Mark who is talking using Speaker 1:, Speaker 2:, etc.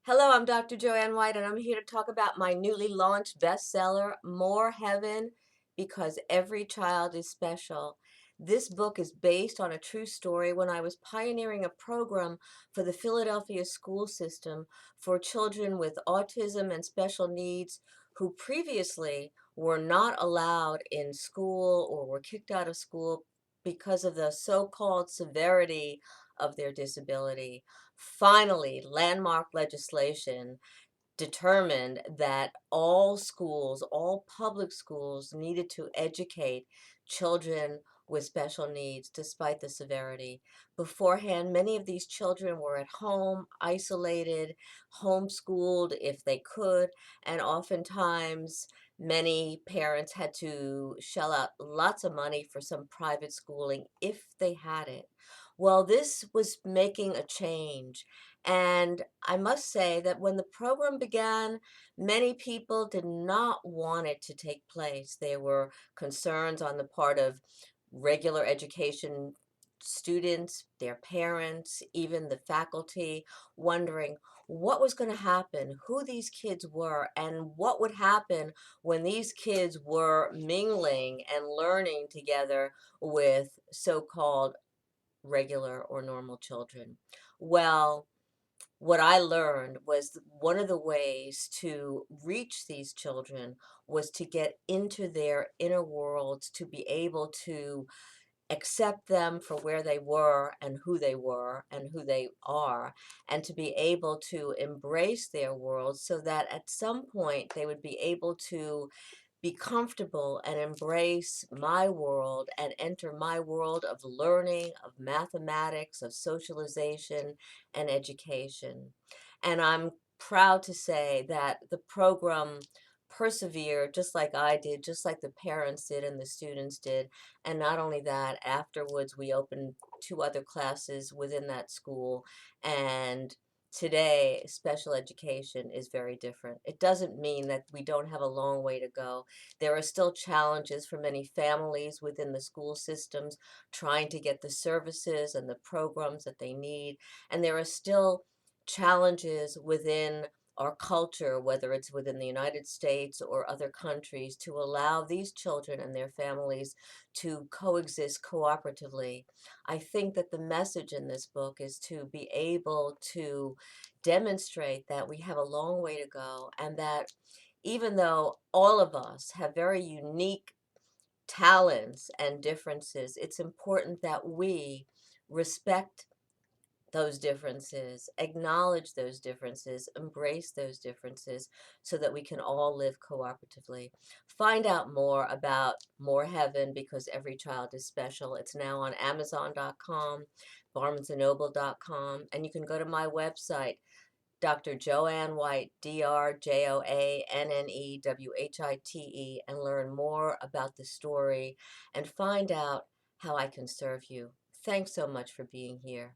Speaker 1: Hello, I'm Dr. Joanne White, and I'm here to talk about my newly launched bestseller, More Heaven, because every child is special. This book is based on a true story when I was pioneering a program for the Philadelphia school system for children with autism and special needs who previously were not allowed in school or were kicked out of school because of the so-called severity of their disability. Finally, landmark legislation determined that all schools, all public schools, needed to educate children with special needs despite the severity. Beforehand, many of these children were at home, isolated, homeschooled if they could, and oftentimes many parents had to shell out lots of money for some private schooling if they had it. Well, this was making a change. And I must say that when the program began, many people did not want it to take place. There were concerns on the part of regular education students, their parents, even the faculty, wondering what was going to happen, who these kids were, and what would happen when these kids were mingling and learning together with so-called regular or normal children. Well, what I learned was one of the ways to reach these children was to get into their inner worlds, to be able to accept them for where they were and who they are, and to be able to embrace their world so that at some point they would be able to be comfortable and embrace my world and enter my world of learning, of mathematics, of socialization, and education. And I'm proud to say that the program persevered just like I did, just like the parents did and the students did. And not only that, afterwards we opened two other classes within that school, and today special education is very different. It doesn't mean that we don't have a long way to go. There are still challenges for many families within the school systems trying to get the services and the programs that they need. And there are still challenges within our culture, whether it's within the United States or other countries, to allow these children and their families to coexist cooperatively. I think that the message in this book is to be able to demonstrate that we have a long way to go, and that even though all of us have very unique talents and differences, it's important that we respect those differences, acknowledge those differences, embrace those differences so that we can all live cooperatively. Find out more about More Heaven because every child is special. It's now on Amazon.com, BarnesandNoble.com, and you can go to my website, Dr. Joanne White, DrJoannewhite, and learn more about the story and find out how I can serve you. Thanks so much for being here.